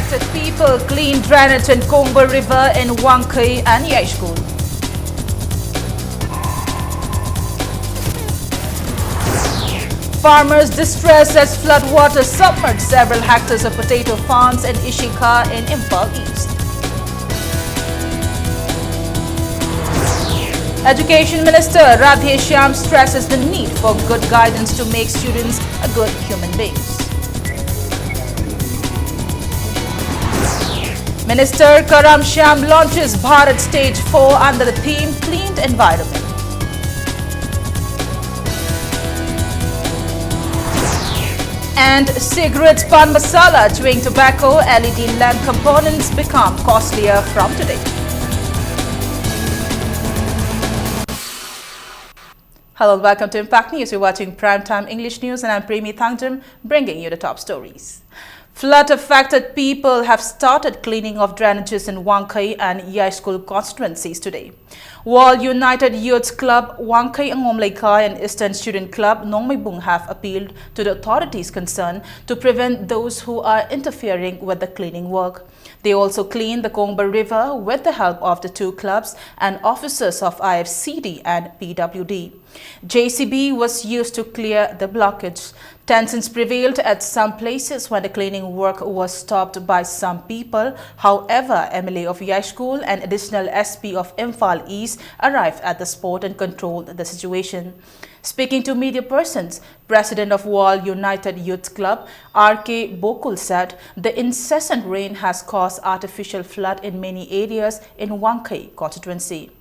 affected people clean drainage in Kongba River in Wangkai and Yashkul. Farmers distressed as floodwater submerged several hectares of potato farms in Ishika in Imphal East. Education Minister Radhe Shyam stresses the need for good guidance to make students a good human beings. Minister Karam Shyam launches Bharat Stage 4 under the theme Cleaned Environment. And cigarettes, pan masala, chewing tobacco, LED lamp components become costlier from today. Hello, welcome to Impact News. You're watching Primetime English News and I'm Premi Thangjam bringing you the top stories. Flood-affected people have started cleaning of drainages in Wangkai and Yashkul constituencies today. While United Youth Club, Wangkai Angomlaikai and Eastern Student Club, Nongmaibung have appealed to the authorities concerned to prevent those who are interfering with the cleaning work. They also cleaned the Kongba River with the help of the two clubs and officers of IFCD and PWD. JCB was used to clear the blockage. Tensions prevailed at some places when the cleaning work was stopped by some people. However, MLA of Yashkul and additional SP of Imphal East arrived at the spot and controlled the situation. Speaking to media persons, President of Wall United Youth Club, R.K. Bokul said the incessant rain has caused artificial flood in many areas in Wangkai constituency.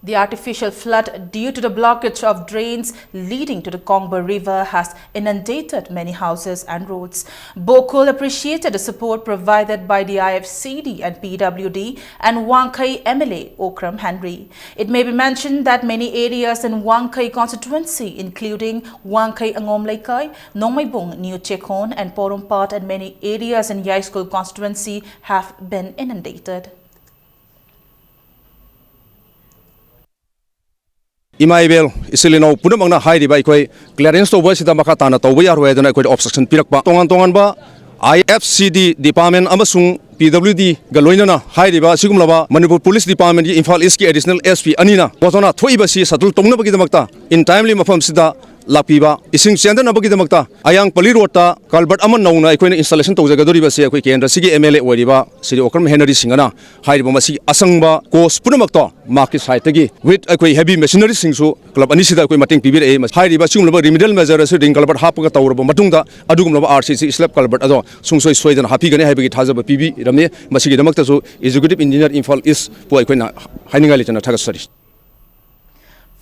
The artificial flood due to the blockage of drains leading to the Kongba River has inundated many houses and roads. Bokul appreciated the support provided by the IFCD and PWD and Wangkai MLA Okram Henry. It may be mentioned that many areas in Wangkai constituency, including Wangkai Angomlaikai, Nongmaibung, New Chekon and Porumpat and many areas in Yashkul constituency have been inundated. Imaibel isilino punamangna hairiba ikoi clearance to voice da maka tana tawba yarwe dana ikoi obstruction pirakba tongan ba IFCD department amasung PWD galoinana hairiba sigumlaba Manipur Police Department Imphal East ki additional SP anina botona thoiba si satul tongna bagi damakta in timely mafam sida lapiba ising center nabagi damakta ayang pali rota kalbert aman nauna ikoi installation tawjagadori basi ikoi kendra sigi MLA oiriba siri okram Henry Singana hairiba masi asangba course punamakta market site gi with ikoi heavy machinery singsu club anisida ikoi mating pibir e hairiba sigumlaba remedial measures ring kalbert hapaga tawraba matungda adugumlaba RCC slab kalbert ado sungsoi soidan hapi gane haibagi thajaba pibi ramne masigi damakta so executive engineer Imphal East po ikoi na hainingali chana thagasari.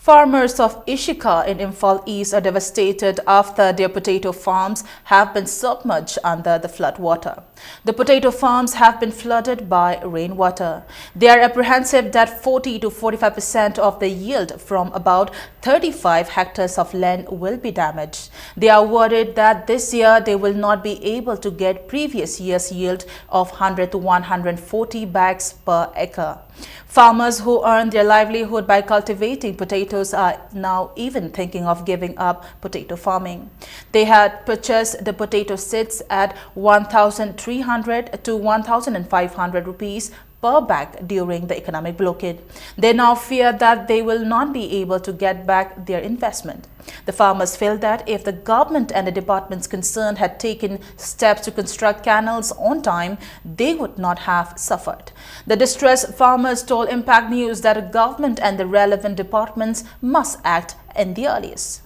Farmers of Ishika in Imphal East are devastated after their potato farms have been submerged under the flood water. The potato farms have been flooded by rainwater. They are apprehensive that 40 to 45% of the yield from about 35 hectares of land will be damaged. They are worried that this year they will not be able to get previous year's yield of 100 to 140 bags per acre. Farmers who earn their livelihood by cultivating potatoes are now even thinking of giving up potato farming. They had purchased the potato seeds at 1,300 to 1,500 rupees per bag during the economic blockade. They now fear that they will not be able to get back their investment. The farmers feel that if the government and the departments concerned had taken steps to construct canals on time, they would not have suffered. The distressed farmers told Impact News that the government and the relevant departments must act in the earliest.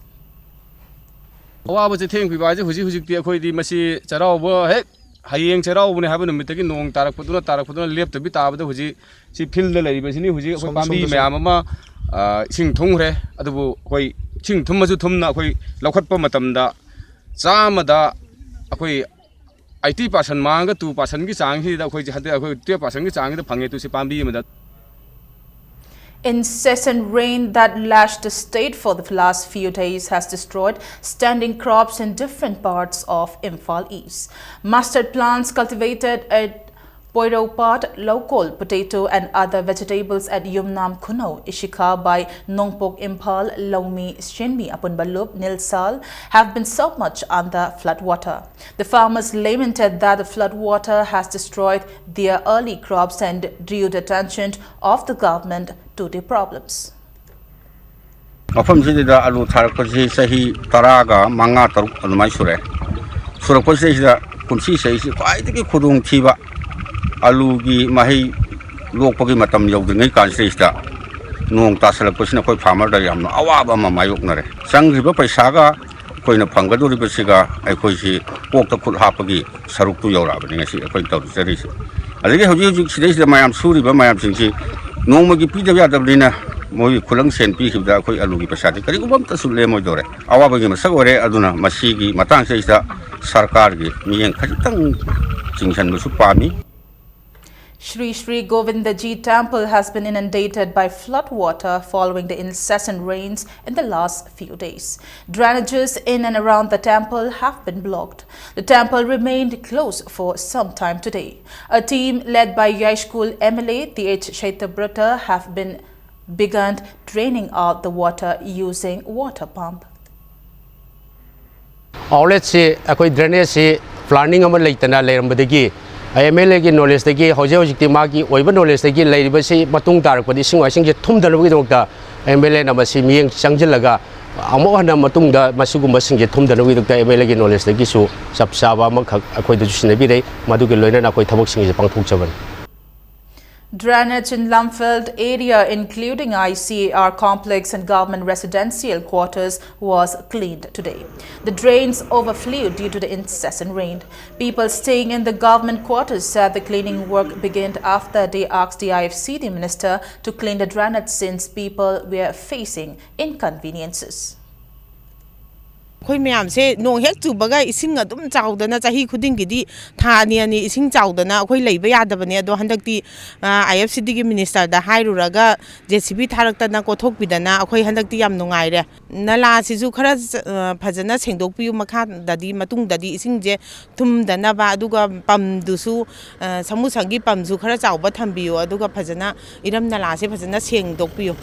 Hayeng chera ubune habu numitagi nong tarak lep tabi tabada huji si field la lari basini huji koi pambi mayam ama sing thongre adubu koi sing thumaju thumna koi laukhatpa matamda chamada akoi 80% manga 2% ki chang hi da koi hade akoi 2% ki chang da phange tu si pambi ma da. Incessant rain that lashed the state for the last few days has destroyed standing crops in different parts of Imphal East. Mustard plants cultivated at Poiropat, Lokol, potato and other vegetables at Yumnam Kuno, Ishika by Nongpok Impal, Lomi, Shinmi, Apunbalup, Nilsal have been submerged under floodwater. The farmers lamented that the floodwater has destroyed their early crops and drew the attention of the government to the problems. Mafamsida alu tharakpasi sahi taraga manga taruk alumai sure surakpasi sida kumsi sahi kwaidagi khudung thiba alu gi mahi lokpagi matam yaudringai kansi sida nong tasalakpasina koi farmer da yamna awaba ma mayoknare sangriba paisaga koina phangadoribasiga aikoi si kokta khut hapagi saruktu yaurabani ngasi akoi tawjari si alege hoji sidai sida mayam suriba mayam singsi nongmagi pidaba yadabdina moi kulang sen pi khibda khoi alu gi pasati kari ko bam ta sulle moi dore awa bagi masak ore aduna masigi matang se ista sarkar gi miyeng khajitang chingsan bu su pami. Shri Shri Govindaji temple has been inundated by flood water following the incessant rains in the last few days. Drainages in and around the temple have been blocked. The temple remained closed for some time today. A team led by Yashkul MLA T.H. Shaitabrata have been begun draining out the water using water pump. Outlet se akoi drainage se planning ama leitana leirambadagi MLA gi knowledge dagi hoje hojikti magi oiba knowledge dagi leiribasi matung tarakpadi singwasing je thumdanabagi dokta MLA na masi miyeng changjilaga amo hana matungda masugumba singje thumdanabagi dokta MLA gi knowledge dagi su sapsaba makhak akoi da jusinabi rei madugi loina na akoi thabak singje pangthokchaban. Drainage in Lumfield area, including ICAR complex and government residential quarters, was cleaned today. The drains overflowed due to the incessant rain. People staying in the government quarters said the cleaning work began after they asked the IFCD minister to clean the drainage since people were facing inconveniences. Khoi myam se nong hek chu baga ising adum chawdana chahi khuding gi di thani ani ising chawdana khoi leiba yadabane ado handakti IFCD gi minister da hairuraga JCB tharakta na kothok bidana khoi handakti yam nungai re nala si ju khara phajana sengdok piu makha dadi matung dadi ising je thum dana ba aduga pam dusu samu sangi pam ju khara chawba thambiyo aduga phajana iram nala se phajana sengdok piu.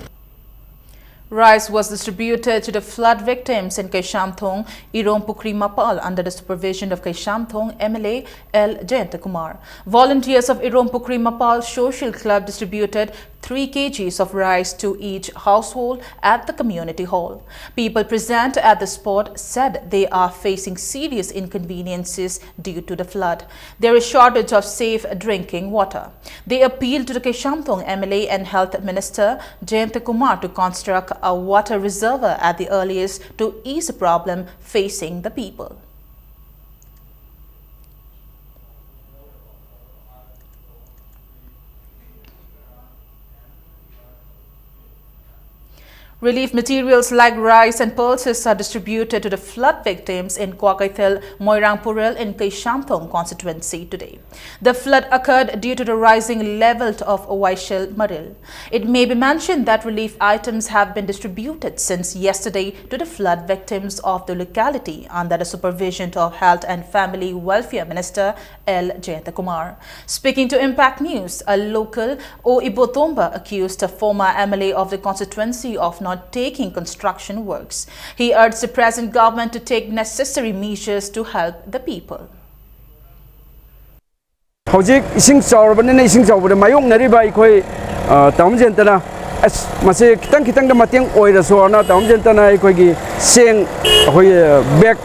Rice was distributed to the flood victims in Kaishamthong, Irompukri Mapal under the supervision of Kaishamthong MLA L. Jayantakumar. Volunteers of Irompukri Mapal Social Club distributed 3 kgs of rice to each household at the community hall. People present at the spot said they are facing serious inconveniences due to the flood. There is shortage of safe drinking water. They appealed to the Kaishamthong MLA and Health Minister Jayantakumar to construct a water reservoir at the earliest to ease the problem facing the people. Relief materials like rice and pulses are distributed to the flood victims in Kwakaithil, Moirangpuril in Kaishamthong constituency today. The flood occurred due to the rising level of Waishil Maril. It may be mentioned that relief items have been distributed since yesterday to the flood victims of the locality under the supervision of Health and Family Welfare Minister L. Jayantakumar. Speaking to Impact News, a local O Ibotomba accused a former MLA of the constituency of not taking construction works. He urged the present government to take necessary measures to help the people. Hojik ising chawrabane ising chawbade mayong nariba ikoi tamjentana as mase kitang da matiang oira so na tamjentana ikoi gi seng hoi bag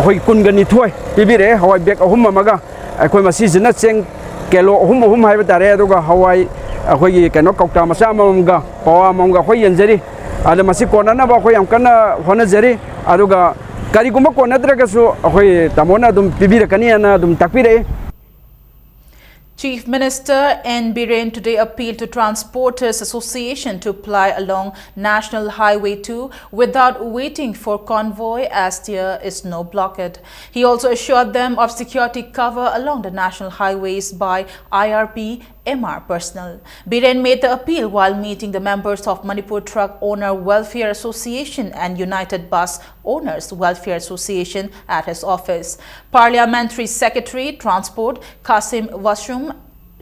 hoi kungani thoi bibire hawai bag ahum maga ikoi masi jina seng kelo ahum haiba tare aduga hawai akoi gi kano kokta masa mamga pawa mamga hoi yanjari ada masih kona na ba khoi am kana hona jari aruga kari guma kona draga so khoi tamona dum pibira kani ana dum takpire. Chief Minister N. Biren today appealed to Transporters Association to ply along National Highway 2 without waiting for convoy as there is no blockade. He also assured them of security cover along the national highways by IRP MR personnel. Biren made the appeal while meeting the members of Manipur Truck Owner Welfare Association and United Bus Owners Welfare Association at his office. Parliamentary Secretary Transport Kasim Washroom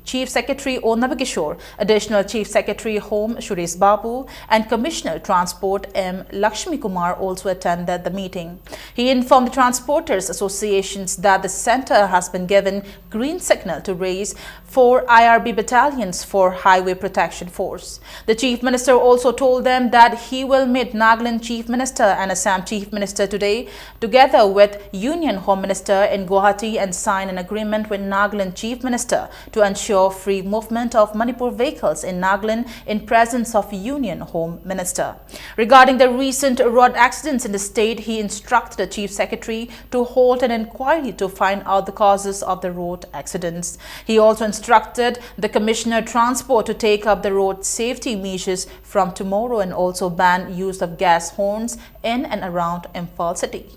Chief Secretary O. Navakishore, Additional Chief Secretary Home Suresh Babu, and Commissioner Transport M. Lakshmi Kumar also attended the meeting. He informed the transporters associations that the centre has been given green signal to raise 4 IRB battalions for Highway Protection Force. The Chief Minister also told them that he will meet Nagaland Chief Minister and Assam Chief Minister today, together with Union Home Minister in Guwahati, and sign an agreement with Nagaland Chief Minister to ensure free movement of Manipur vehicles in Nagaland in presence of Union Home Minister. Regarding the recent road accidents in the state, he instructed the Chief Secretary to hold an inquiry to find out the causes of the road accidents. He also instructed the Commissioner Transport to take up the road safety measures from tomorrow and also ban use of gas horns in and around Imphal city.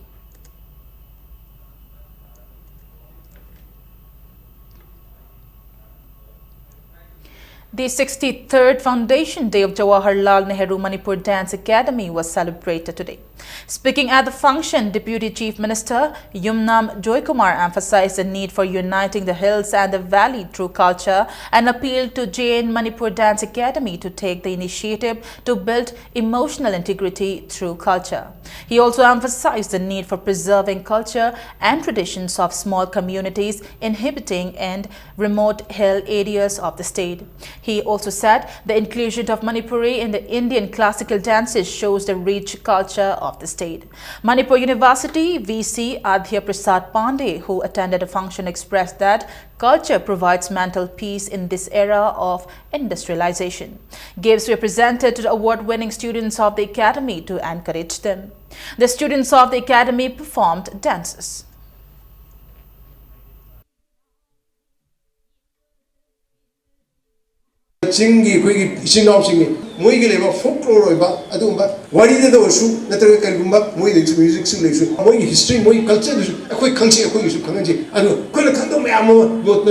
The 63rd Foundation Day of Jawaharlal Nehru Manipur Dance Academy was celebrated today. Speaking at the function, Deputy Chief Minister Yumnam Joykumar emphasized the need for uniting the hills and the valley through culture and appealed to JN Manipur Dance Academy to take the initiative to build emotional integrity through culture. He also emphasized the need for preserving culture and traditions of small communities inhabiting and remote hill areas of the state. He also said the inclusion of Manipuri in the Indian classical dances shows the rich culture of the state. Manipur University VC Adhya Prasad Pandey, who attended the function, expressed that culture provides mental peace in this era of industrialization. Gifts were presented to the award-winning students of the academy to encourage them. The students of the academy performed dances. Chingi, Chinao Chingi, Muigileva, folklore, Adumba, what is the Osu, Nataka Kalgumba, music selection, Moi history, Moi culture, a quick country, a quick Kanji, and Kulakando Mayamo, both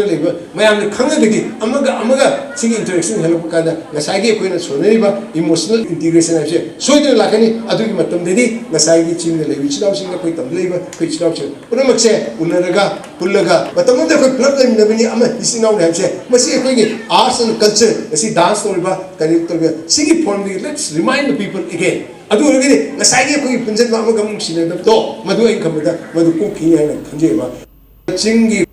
Mayam Kanadi, Amaga, singing interaction, Helopakada, Nasagi, Queen Soneva, emotional integration of share. So you like any Adumatum Dedi, Nasagi, Chim, the Levich Dowsing, a quick labor, quick option. Unamaxe, Unaraga, Pulaga, but the mother of plug in the mini Ama is in our Hampshire, must see a arts and culture. See dance tolba kani tolba sigi formally. Let's remind the people again adu agini ngasagi ko punjat ma amagam sinada to madu ay kamada madu ko kiya na kanjeba chingi.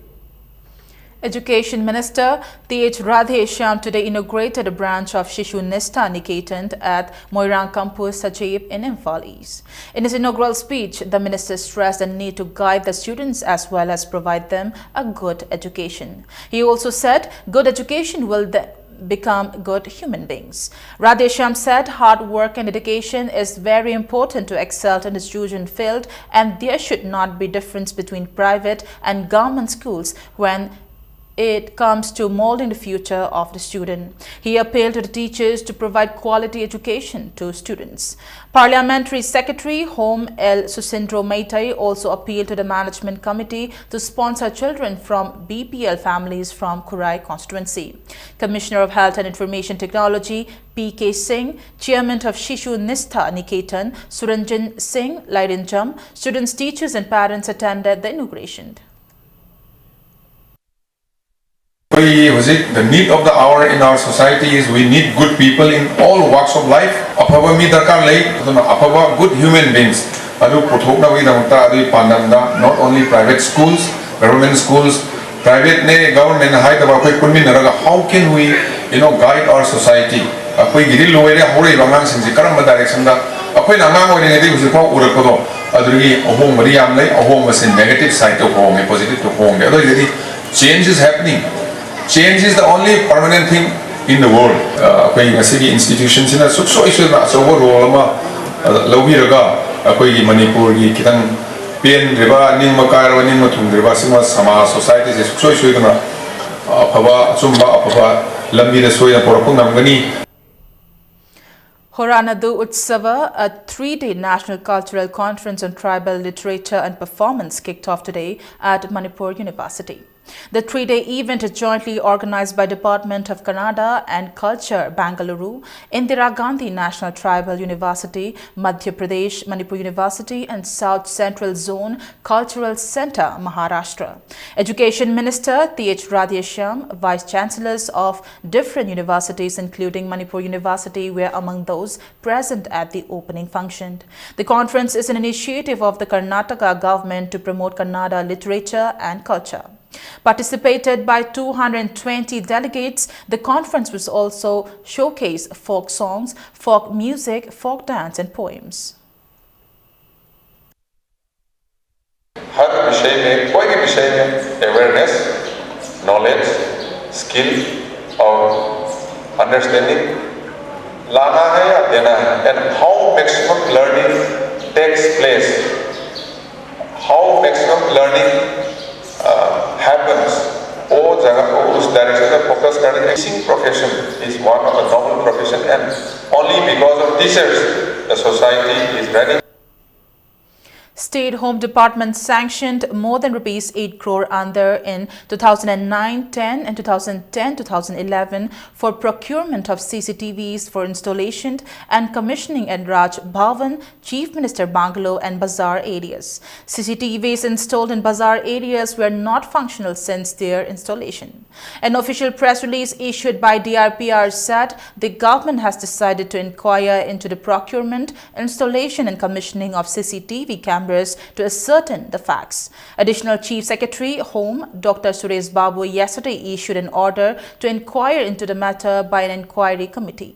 Education Minister T.H. Radhe Shyam today inaugurated a branch of Shishu Nistha Niketan at Moirang Campus, Sajib in Imphal East. In his inaugural speech, the minister stressed the need to guide the students as well as provide them a good education. He also said good education will become good human beings. Radhe Shyam said hard work and dedication is very important to excel in the student field, and there should not be difference between private and government schools when it comes to molding the future of the student. He appealed to the teachers to provide quality education to students. Parliamentary Secretary Home L. Susindro Maitai also appealed to the management committee to sponsor children from BPL families from Kurai constituency. Commissioner of Health and Information Technology P.K. Singh, Chairman of Shishu Nistha Niketan Suranjan Singh Lairinjam, students, teachers and parents attended the inauguration. The need of the hour in our society is we need good people in all walks of life. Apava mi darkar lay, apava good human beings. Adu puthokna wi damta adu pandamda not only private schools, government schools, private ne government hai da koi kunmin naraga. How can we guide our society? Koi giri loire hore bangang sinji karamba direction da. Koi nangang oi ne di usiko urakodo. Aduri ohong bari am lay ohong masin negative side to home, positive to home. Adu jadi change is happening. Change is the only permanent thing in the world. Koi institutions in a so role ma loviraga koi Manipur gi kitang pen riba ning makar wa ning mathung riba sima sama society se so gana phaba chumba phaba lambi da soya porakung namgani. Horanadu Utsava, a 3-day national cultural conference on tribal literature and performance, kicked off today at Manipur University. The three-day event is jointly organized by Department of Kannada and Culture, Bangalore, Indira Gandhi National Tribal University, Madhya Pradesh, Manipur University and South Central Zone Cultural Center, Maharashtra. Education Minister T.H. Radheshyam, Vice Chancellors of different universities including Manipur University were among those present at the opening function. The conference is an initiative of the Karnataka government to promote Kannada literature and culture. Participated by 220 delegates, the conference was also showcase folk songs, folk music, folk dance and poems. हर विषय में कोई भी विषय में awareness, knowledge, skill और understanding लाना है या देना है, and how maximum learning takes place, how maximum learning happens. वो जगह को उस डायरेक्शन में फोकस करने teaching profession is one of the noble profession and only because of teachers the society is ready. State Home Department sanctioned more than rupees 8 crore under in 2009-10 and 2010-2011 for procurement of CCTVs for installation and commissioning at Raj Bhavan, Chief Minister Bangalore and Bazaar areas. CCTVs installed in Bazaar areas were not functional since their installation. An official press release issued by DRPR said the government has decided to inquire into the procurement, installation and commissioning of CCTV cameras to ascertain the facts. Additional Chief Secretary Home Dr. Suresh Babu yesterday issued an order to inquire into the matter by an inquiry committee.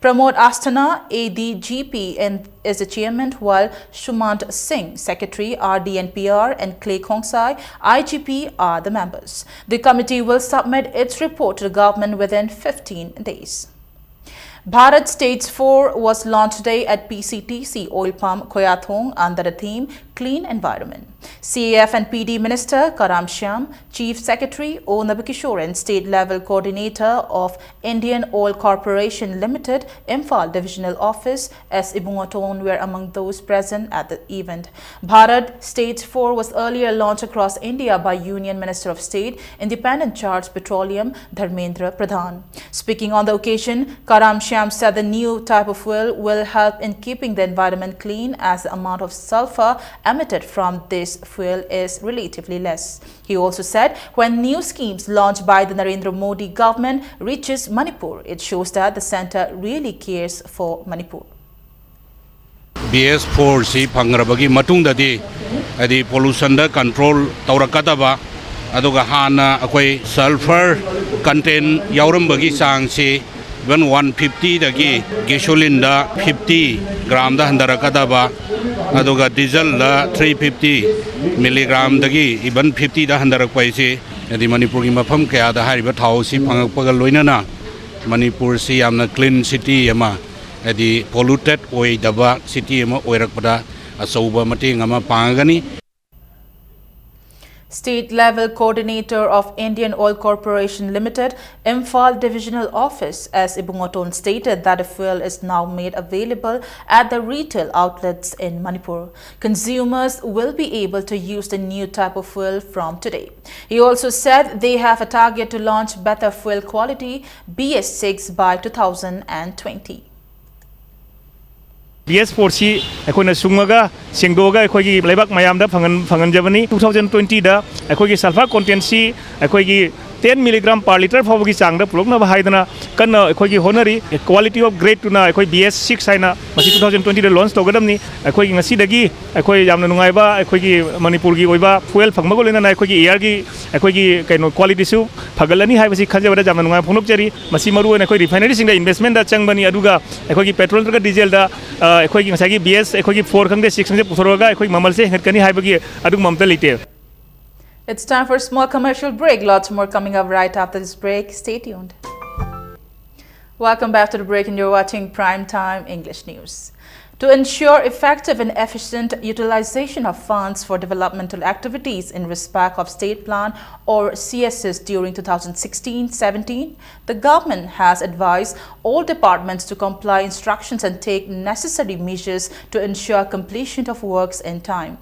Pramod Asthana, ADGP, is the chairman, while Shumant Singh, Secretary, RDNPR, and Clay Khongsai, IGP, are the members. The committee will submit its report to the government within 15 days. Bharat Stage 4 was launched today at PCTC Oil Pump Koyathong under the theme Clean Environment. CAF and PD Minister Karam Shyam, Chief Secretary O. Nabakishore and State Level Coordinator of Indian Oil Corporation Limited, Imphal Divisional Office S. Ibungoton were among those present at the event. Bharat Stage 4 was earlier launched across India by Union Minister of State, Independent Charge Petroleum Dharmendra Pradhan. Speaking on the occasion, Karam Shyam said the new type of fuel will help in keeping the environment clean as the amount of sulfur emitted from this fuel is relatively less. He also said when new schemes launched by the Narendra Modi government reaches Manipur, it shows that the centre really cares for Manipur. BS4 si pangrabagi matungdadi adi pollution da control taurakadaba aduga hana akoi sulfur content yaurambagi sang si 150 dagi gasoline da 50 gram da handarakadaba aduga diesel da 350 milligram dagi even 50 da handarakpai si adi Manipur gi mafam kaya da hariba thau si phangakpaga loinana Manipur si yamna clean city ama adi polluted oi daba city ama oirakpada asauba mating ama pangani. State Level Coordinator of Indian Oil Corporation Limited, Imphal Divisional Office S. Ibungoton stated that the fuel is now made available at the retail outlets in Manipur. Consumers will be able to use the new type of fuel from today. He also said they have a target to launch better fuel quality BS6 by 2020. BS4 si akoina sungaga sengdoga akoigi leibak mayamda phangan jabani 2020 da akoigi sulfur content si akoigi 10 mg per liter fawgi changda pulokna bahaidana kanna akoigi honari quality of grade tuna akoi BS6 haina masi 2020 da launch togadamni akoigi ngasi dagi akoi yamna nungaiba akoigi Manipur gi oiba fuel phangmago lena na akoigi air gi akoigi kaino quality su phagalani haibasi khanjabada jamna nungai phonokjari masi maru na akoi refinery singda investment da changbani aduga akoigi petrol ka diesel da akoigi ngasagi BS akoigi 4 khangde 6 khangde puthoroga akoigi mamal se hetkani haibagi adug mamta lite. It's time for a small commercial break. Lots more coming up right after this break. Stay tuned. Welcome back to the break and you're watching Primetime English News. To ensure effective and efficient utilization of funds for developmental activities in respect of State Plan or CSS during 2016-17, the government has advised all departments to comply instructions and take necessary measures to ensure completion of works in time.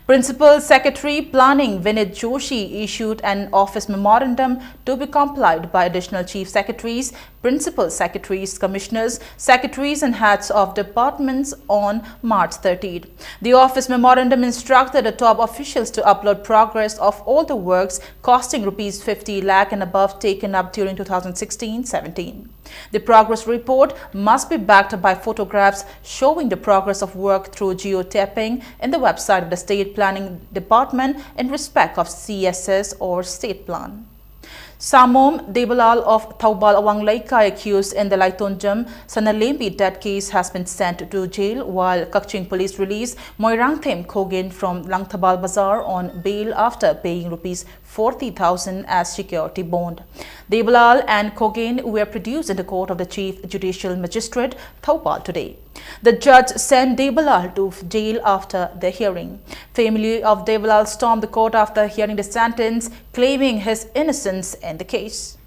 Principal Secretary Planning Vinit Joshi issued an office memorandum to be complied by additional Chief Secretaries, Principal Secretaries, Commissioners, Secretaries and heads of departments on March 13. The office memorandum instructed the top officials to upload progress of all the works costing Rs 50 lakh and above taken up during 2016-17. The progress report must be backed by photographs showing the progress of work through geotapping in the website of the State Planning Department in respect of CSS or State Plan. Samom Debalal of Thoubal Awang Laikai, accused in the Laitonjam Sanalembi death case, has been sent to jail, while Kakching police released Moirangthem Khogin from Langthabal Bazaar on bail after paying Rs 40,000 as security bond. Debalal and Khogin were produced in the court of the Chief Judicial Magistrate, Thoubal, today. The judge sent Debalal to jail after the hearing. Family of Debalal stormed the court after hearing the sentence, claiming his innocence in the case.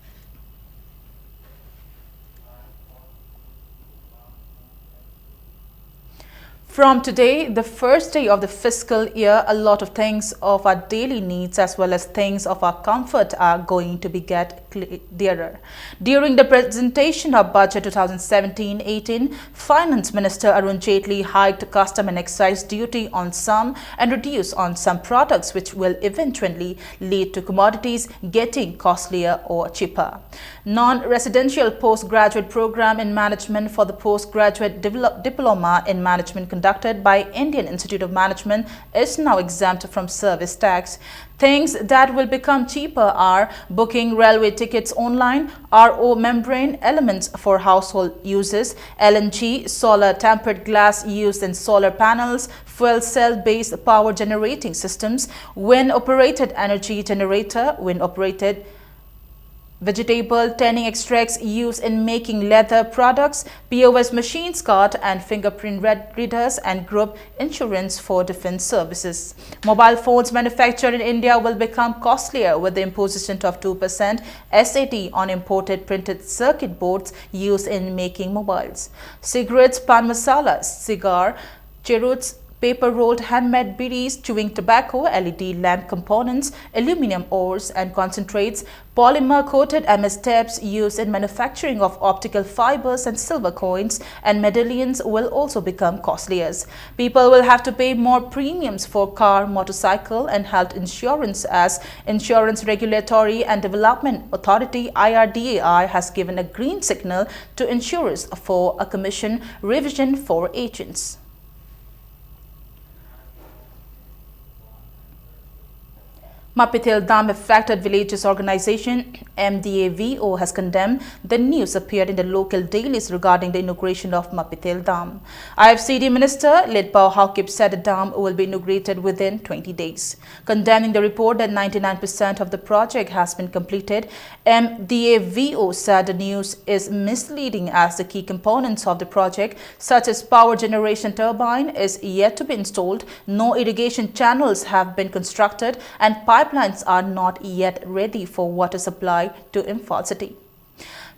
From today, the first day of the fiscal year, a lot of things of our daily needs as well as things of our comfort are going to be dearer. During the presentation of Budget 2017-18, Finance Minister Arun Jaitley hiked custom and excise duty on some and reduced on some products, which will eventually lead to commodities getting costlier or cheaper. Non-residential postgraduate program in management for the postgraduate diploma in management conducted by Indian Institute of Management is now exempt from service tax. Things that will become cheaper are booking railway tickets online, RO membrane elements for household uses, LNG, solar tempered glass used in solar panels, fuel cell-based power generating systems, wind-operated energy generator, wind-operated vegetable tanning extracts used in making leather products, POS machines, card and fingerprint readers, and group insurance for defense services. Mobile phones manufactured in India will become costlier with the imposition of 2% SAT on imported printed circuit boards used in making mobiles. Cigarettes, pan masala, cigar, cheroots, paper-rolled handmade bidis, chewing tobacco, LED lamp components, aluminum ores and concentrates, polymer-coated MS tabs used in manufacturing of optical fibers and silver coins and medallions will also become costlier. People will have to pay more premiums for car, motorcycle and health insurance, as Insurance Regulatory and Development Authority IRDAI has given a green signal to insurers for a commission revision for agents. Mapithil Dam Affected Villages Organization MDAVO has condemned the news appeared in the local dailies regarding the inauguration of Mapithil Dam. IFCD Minister Litpao Haokip said the dam will be inaugurated within 20 days. Condemning the report that 99% of the project has been completed, MDAVO said the news is misleading as the key components of the project, such as power generation turbine, is yet to be installed, no irrigation channels have been constructed, and pipelines are not yet ready for water supply to Imphal city.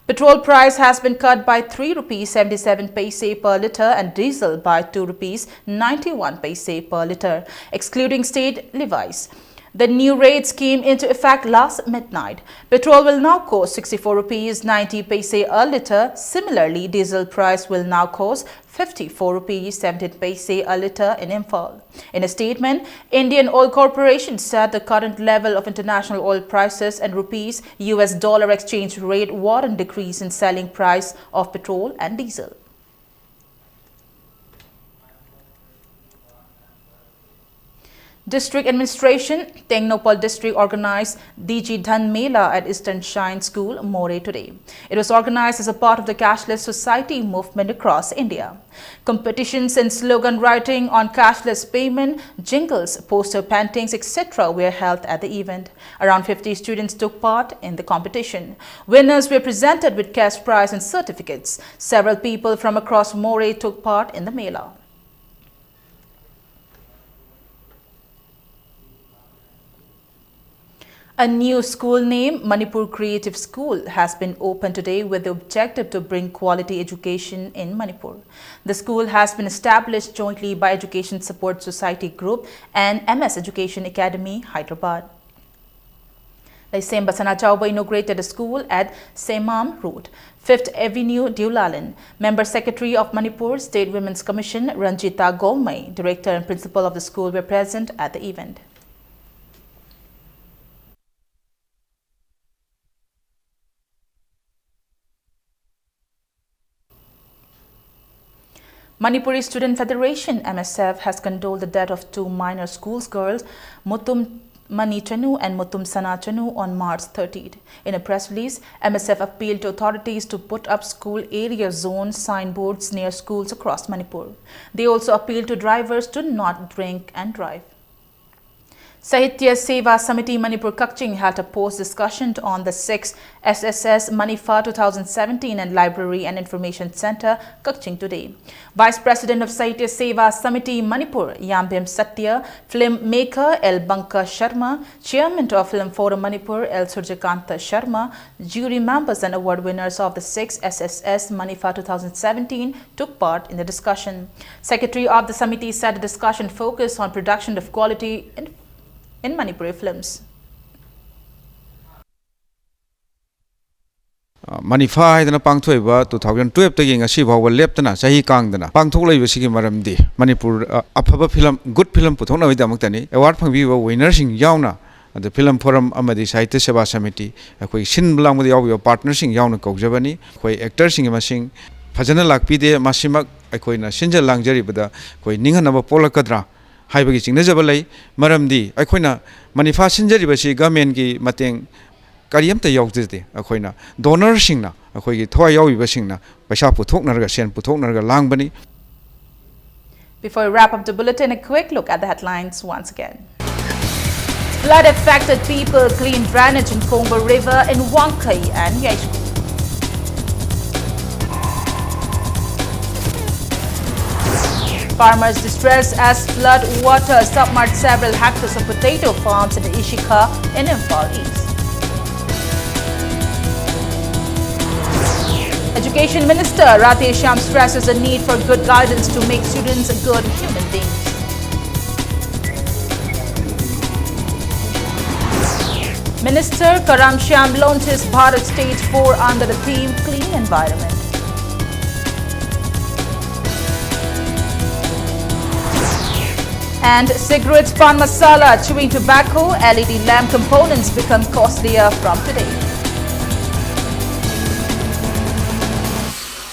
Petrol price has been cut by 3 rupees 77 paise per litre and diesel by 2 rupees 91 paise per litre, excluding state levies. The new rates came into effect last midnight. Petrol will now cost 64 rupees 90 paise a litre. Similarly, diesel price will now cost 54 rupees 17 paise a litre in Imphal. In a statement, Indian Oil Corporation said the current level of international oil prices and rupees US dollar exchange rate warrant decrease in selling price of petrol and diesel. District Administration, Tengnopal District organized DG Dhan Mela at Eastern Shine School, More today. It was organized as a part of the cashless society movement across India. Competitions in slogan writing on cashless payment, jingles, poster paintings, etc. were held at the event. Around 50 students took part in the competition. Winners were presented with cash prize and certificates. Several people from across More took part in the Mela. A new school named Manipur Creative School has been opened today with the objective to bring quality education in Manipur. The school has been established jointly by Education Support Society Group and MS Education Academy, Hyderabad. Laisem Basana Chauba inaugurated a school at Semam Road, 5th Avenue, Deulalin. Member Secretary of Manipur State Women's Commission, Ranjita Golmai, Director and Principal of the school were present at the event. Manipuri Student Federation MSF has condoled the death of two minor schools girls, Mutum Mani Chanu and Mutum Sana Chanu, on March 30th. In a press release, MSF appealed to authorities to put up school area zone signboards near schools across Manipur. They also appealed to drivers to not drink and drive. Sahitya Seva Samiti Manipur Kakching held a post discussion on the 6th SSS Manifa 2017 and Library and Information Center, Kakching today. Vice President of Sahitya Seva Samiti Manipur, Yambim Satya, filmmaker L. Banka Sharma, Chairman of Film Forum Manipur, L. Surjakanta Sharma, jury members and award winners of the 6th SSS Manifa 2017 took part in the discussion. Secretary of the Samiti said the discussion focused on production of quality in Manipuri films. Manifa haidana pangthoiba 2012 tagi ngasi bhawa leptana sahi kangdana pangthoklaiba sigi maramdi Manipur afaba film good film puthokna widamaktani award phangbiba winner sing yauna the film forum amadi Sahitya Seva Samiti akoi sin blangmudi yawiba partner sing yauna kaujabani akoi actor sing masing phajana lakpide masimak akoina sinja langjaribada koi ninghanaba polakadra haibagi chingnajaba lei maramdi akoina Manifa sinjaribasi government gi mateng Kariyamta yaudite akoina donor singna akoigi thoi yawiba singna paisa puthoknarga sen puthoknarga langbani. Before we wrap up the bulletin, a quick look at the headlines once again. Flood affected people clean drainage in Kongba River in Wankai and Yaishku. Farmers distressed as flood water submerged several hectares of potato farms in the Ishika in Imphal East. Education Minister Rathe Shyam stresses the need for good guidance to make students good human beings. Minister Karam Shyam launches Bharat Stage 4 under the theme Clean Environment. And cigarettes, pan masala, chewing tobacco, LED lamp components become costlier from today.